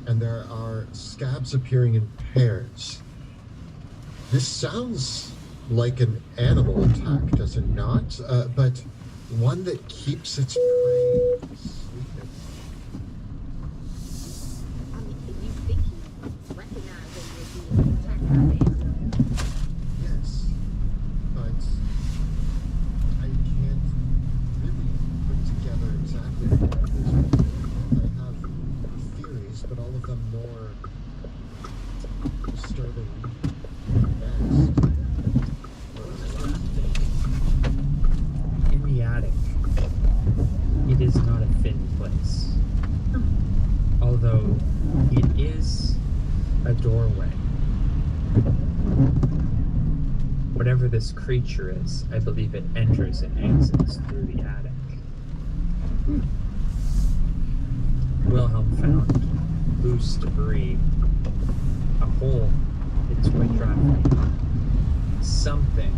And there are scabs appearing in pairs. This sounds like an animal attack, does it not? But one that keeps its prey sleeping. I mean, you think he recognizes you're being attacked by the animal? Yes, but I can't really put together exactly what it is. I have theories, but all of them more disturbing at best. In the attic, it is not a thin place. Although it is a doorway. Whatever this creature is, I believe it enters and exits through the attic. Wilhelm found loose debris, a hole in its white driveway. Something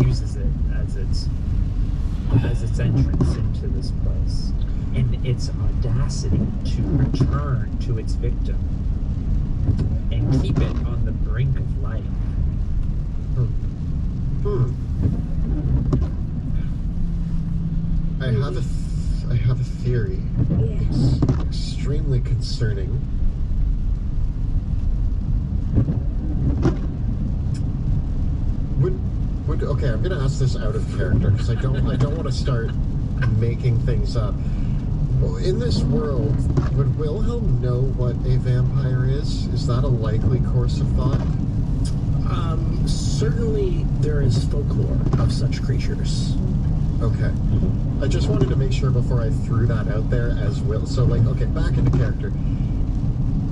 uses it as its entrance into this place, and its audacity to return to its victim and keep it on the brink of life. I have a theory. Yeah. It's extremely concerning. Okay, I'm gonna ask this out of character because I don't want to start making things up. In this world, would Wilhelm know what a vampire is? Is that a likely course of thought? Certainly there is folklore of such creatures. Okay. I just wanted to make sure before I threw that out there as Will. So, like, okay, back into character.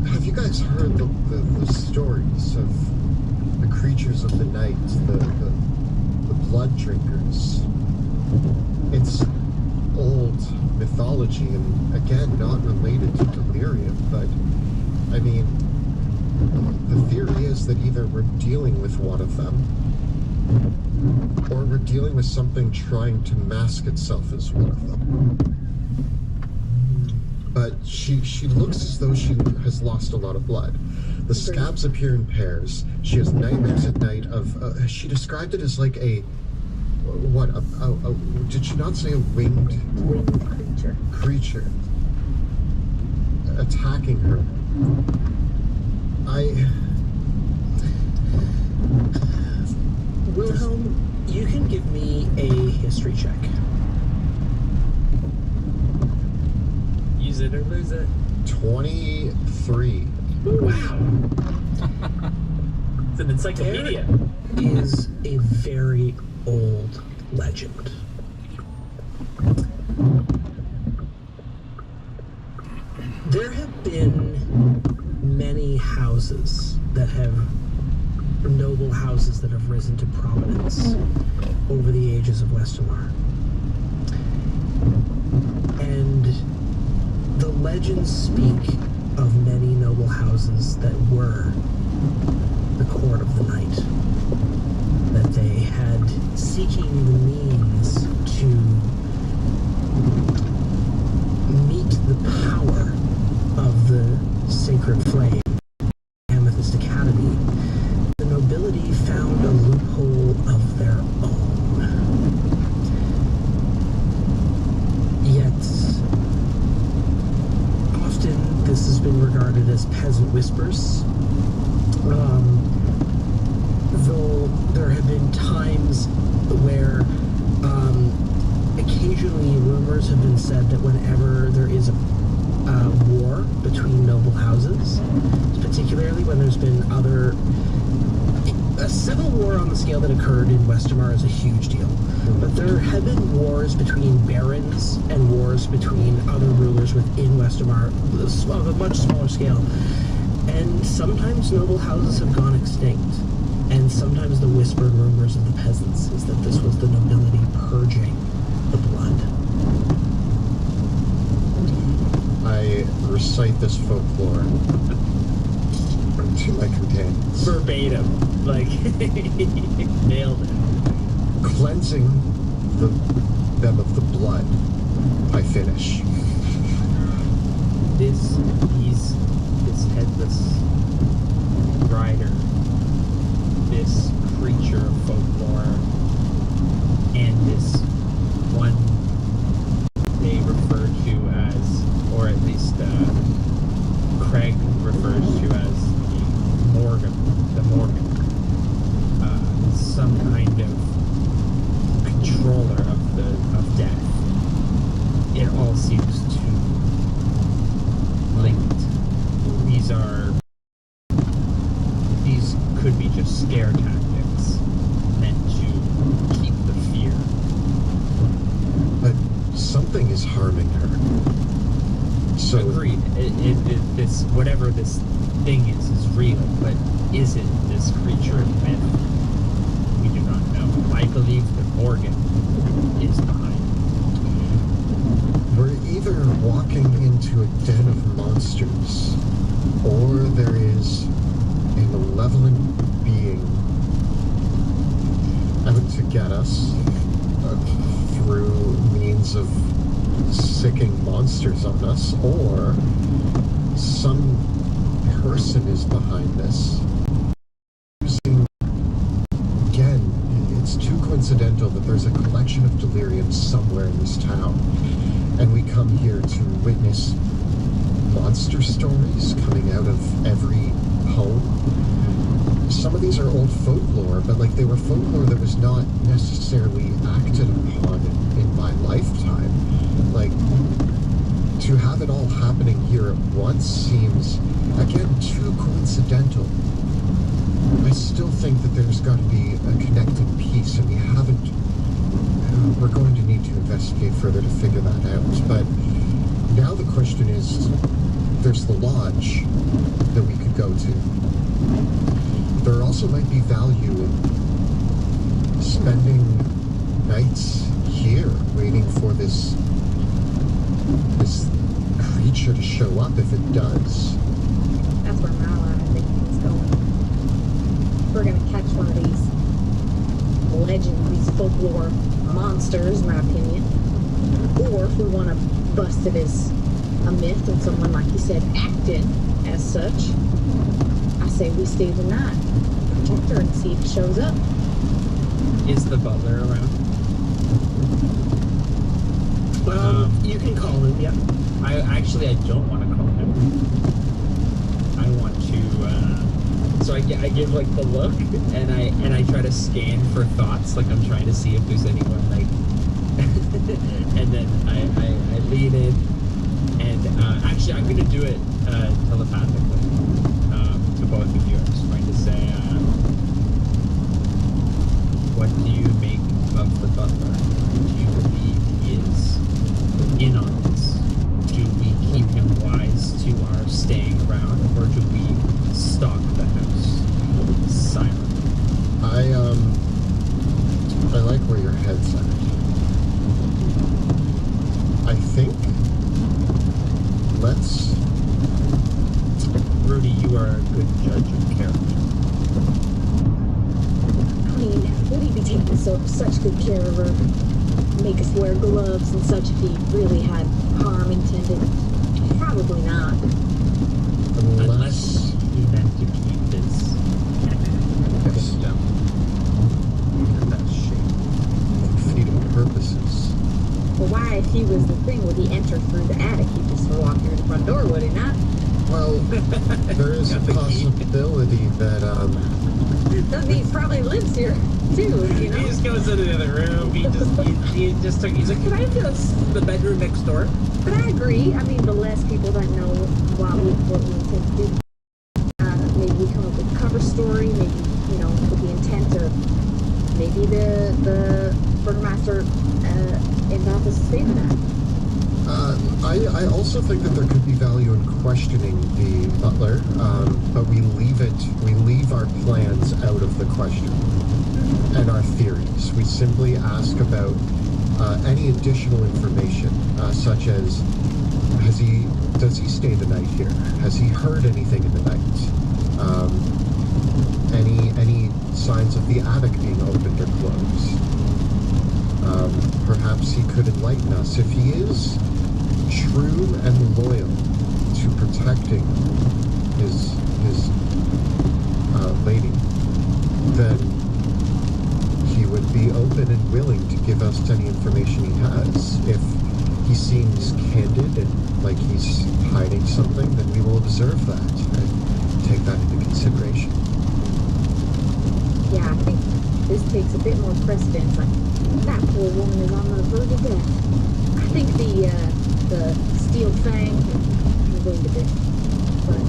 Have you guys heard the stories of the creatures of the night, the blood drinkers? It's old mythology, and again, not related to delirium, but I mean, the theory is that either we're dealing with one of them, or we're dealing with something trying to mask itself as one of them. But she looks as though she has lost a lot of blood. The scabs appear in pairs. She has nightmares at night of, she described it as like a, did she not say a winged creature attacking her? Wilhelm, you can give me a history check. Use it or lose it. 23. Wow. It's an encyclopedia. There is a very old legend. There have been many houses that have, noble houses that have risen to prominence over the ages of Westermar. And the legends speak of many noble houses that were the court of the night. That they had, seeking the means to meet the power of the sacred flame, Amethyst Academy, the nobility found a loophole of their own. Yet, often this has been regarded as peasant whispers. Though there have been times where occasionally rumors have been said that whenever there is a war between noble houses, particularly when there's been other a civil war on the scale that occurred in Westermar is a huge deal. But there have been wars between barons and wars between other rulers within Westermar of a much smaller scale. And sometimes noble houses have gone extinct. And sometimes the whispered rumors of the peasants is that this was the nobility purging the blood. I recite this folklore to my companions. Verbatim. Like, nailed it. Cleansing them of the blood, I finish. This headless rider, this creature of folklore, and this one they refer to as, or at least Craig refers to as the Morgan, some kind of controller of death. It all seems to linked. These could be just scare tactics meant to keep the fear. But something is harming her. So Agreed. This whatever this thing is real, but is it this creature of myth? We do not know. I believe that Morgan is behind. we're either walking into a den of monsters, or there is a malevolent being out to get us through means of sicking monsters on us, or some person is behind this. Again, it's too coincidental that there's a collection of delirium somewhere in this town, and we come here to witness monster stories coming out of every home. Some of these are old folklore, but like they were folklore that was not necessarily acted upon in my lifetime. Like, to have it all happening here at once seems, again, too coincidental. I still think that there's got to be a connected piece, and we haven't. We're going to need to investigate further to figure that out. But now the question is, there's the lodge that we could go to. There also might be value in spending nights here, waiting for this creature to show up if it does. That's where Mala, I think, is going. We're gonna catch one of these legends, these folklore monsters, in my opinion. Or if we want to bust it as a myth and someone, like you said, acted as such, I say we stay the night, protect her, and see if it shows up. Is the butler around? You can call him, yeah. I don't want to call him. I want to. So I give like the look, and I try to scan for thoughts, like I'm trying to see if there's anyone like. And then I lean in, and actually I'm gonna do it telepathically to both of you. I'm just going to say, what do you make of the butler? Do you believe he is in on this? Do we keep him wise to our staying around, or do we stalk the house silently? I like where your head's at. I think let's. Rudy, you are a good judge of character. I mean, would he be taking such good care of her? Make us wear gloves and such if he really had harm intended? Probably not. Unless he meant to keep his victim in that shape. For feeding purposes. Well, why, if he was the thing, would he enter through the attic? He'd just walk through the front door, would he not? Well, there is a possibility that He probably lives here, too, you know? He just goes into the other room. He's like, can I have the bedroom next door? But I agree. I mean, the less people that know what we intend to do, maybe we come up with a cover story, maybe, you know, with the I also think that there could be value in questioning the butler, but we leave our plans out of the question and our theories. We simply ask about any additional information, such as does he stay the night here? Has he heard anything in the night? Any signs of the attic being opened or closed? Perhaps he could enlighten us. If he is true and loyal to protecting his lady, then he would be open and willing to give us any information he has. If he seems candid and like he's hiding something, then we will observe that and take that into consideration. Yeah, I think this takes a bit more precedence. Like, that poor woman is on the verge of death. I think the steel fang can wait a bit. But,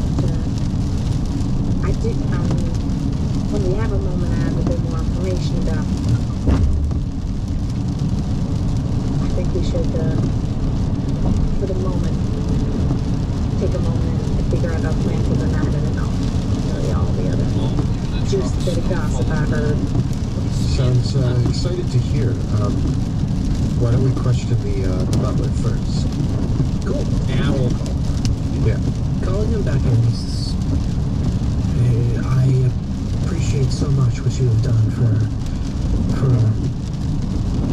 when we have a moment, I have a bit more information about. I think we should, for the moment, take a moment and figure out our plan for the night, and then I'll tell you all the other just a bit of gossip I heard. Sounds excited to hear. Why don't we question the butler first? Cool. Yeah, we'll call. Yeah. Calling him back in, he says, I appreciate so much what you have done for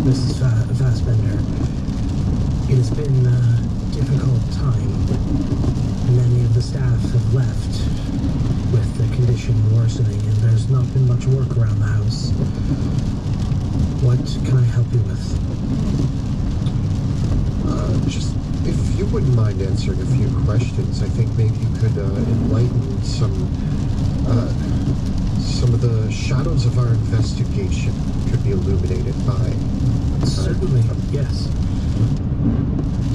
Mrs. Fassbender. It has been a difficult time. Many of the staff have left with the condition worsening, and there's not been much work around the house. What can I help you with? Just if you wouldn't mind answering a few questions, I think maybe you could enlighten some of the shadows of our investigation could be illuminated by. Certainly, yes.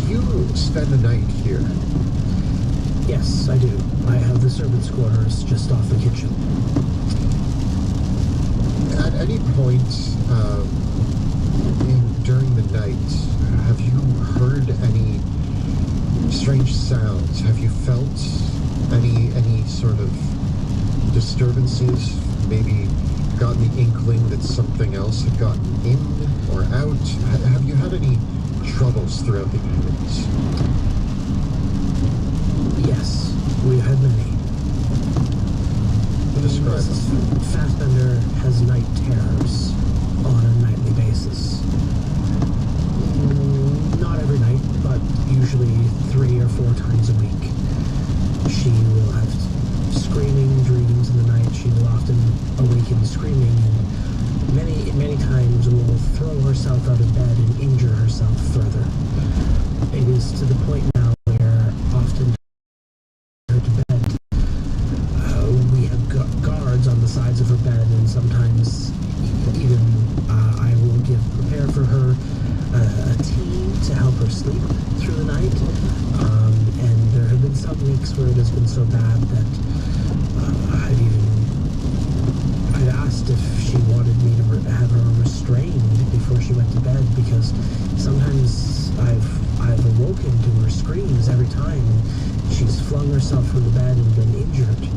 Do you spend the night here? Yes, I do. I have the servants' quarters just off the kitchen. At any point during the night, have you heard any strange sounds? Have you felt any sort of disturbances? Maybe gotten the inkling that something else had gotten in or out? Have you had any troubles throughout the evenings? Yes, we've had many. Describe Mrs. them. Fassbender has night terrors on a nightly basis. Not every night, but usually 3 or 4 times a week. She will have screaming dreams in the night. She will often awaken screaming, and many times will throw herself out of bed and injure herself further. It is to the point now where often her to bed, we have guards on the sides of her bed, and sometimes even I will prepare for her a tea to help her sleep through the night. And there have been some weeks where it has been so bad that I'd asked if she wanted me to have her restrained before she went to bed, because sometimes I've awoken to her screams every time, and she's flung herself from the bed and been injured.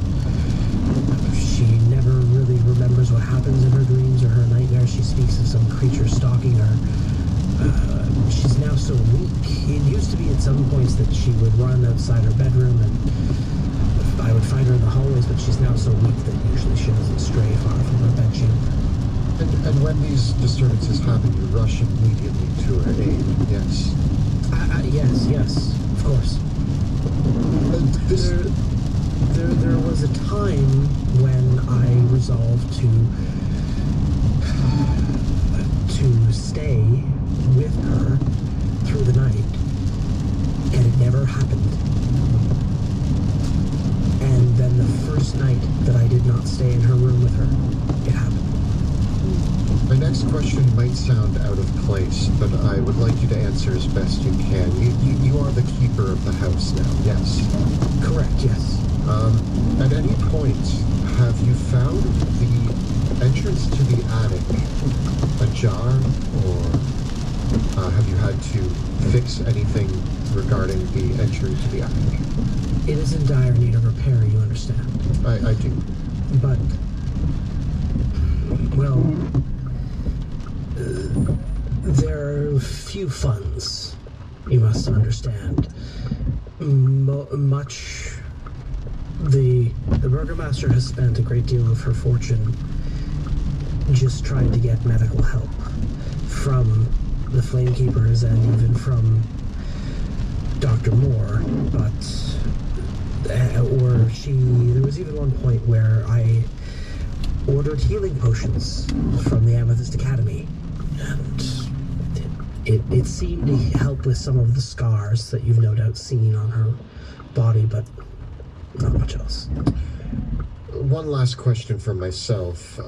She never really remembers what happens in her dreams or her nightmares. She speaks of some creature stalking her. She's now so weak. It used to be at some points that she would run outside her bedroom and I would find her in the hallways, but she's now so weak that usually she doesn't stray far from her bedchamber. And when these disturbances happen, you rush immediately to her aid, yes? Yes, of course. There was a time when I resolved to stay with her through the night, and it never happened. And then the first night that I did not stay in her room with her, it happened. My next question might sound out of place, but I would like you to answer as best you can. You are the keeper of the house now, yes? Correct, yes. At any point, have you found the entrance to the attic ajar or Have you had to fix anything regarding the entry to the attic? It is in dire need of repair, you understand. I do. But, well, there are few funds, you must understand. The Burgomaster has spent a great deal of her fortune just trying to get medical help from the Flamekeepers and even from Dr. Moore, but there was even one point where I ordered healing potions from the Amethyst Academy, and it seemed to help with some of the scars that you've no doubt seen on her body, but not much else. One last question for myself.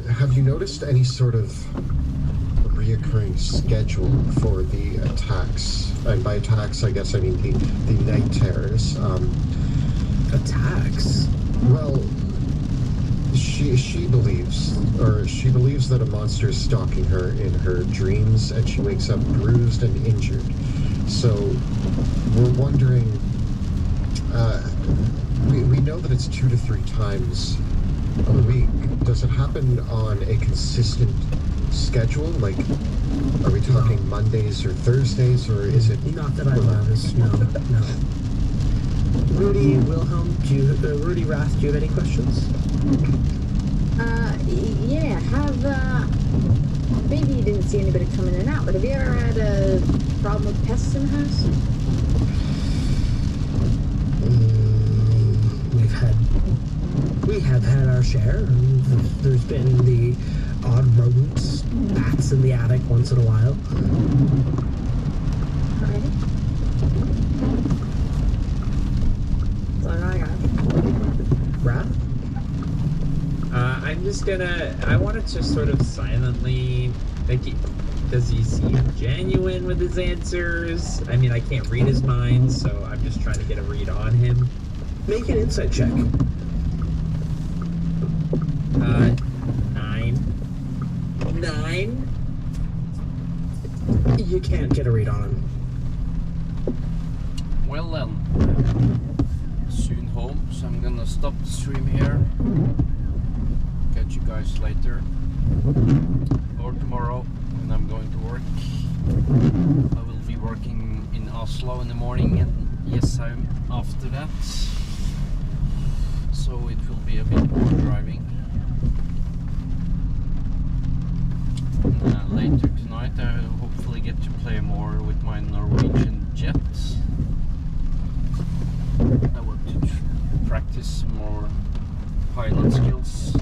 Have you noticed any sort of reoccurring schedule for the attacks? And by attacks, I guess I mean the night terrors. Attacks? Well, she believes that a monster is stalking her in her dreams, and she wakes up bruised and injured. So we're wondering. We know that it's 2 to 3 times a week. Does it happen on a consistent schedule? Like, are we talking Mondays or Thursdays, or is it? Not that I noticed. No. Rudy, Wilhelm, Rudy Rath, do you have any questions? Yeah, maybe you didn't see anybody coming in and out, but have you ever had a problem with pests in the house? We have had our share. There's been the odd rodents, bats in the attic once in a while. Alright. That's all I got. Wrath? I'm just gonna. I want to just sort of silently. Does he seem genuine with his answers? I mean, I can't read his mind, so I'm just trying to get a read on him. Make an insight check. 9. You can't get a read on him. Well then, soon home, so I'm gonna stop the stream here. Catch you guys later, or tomorrow when I'm going to work. I will be working in Oslo in the morning and Jessheim after that, so it will be a bit more driving. Later tonight I will hopefully get to play more with my Norwegian jet. I want to practice more pilot skills.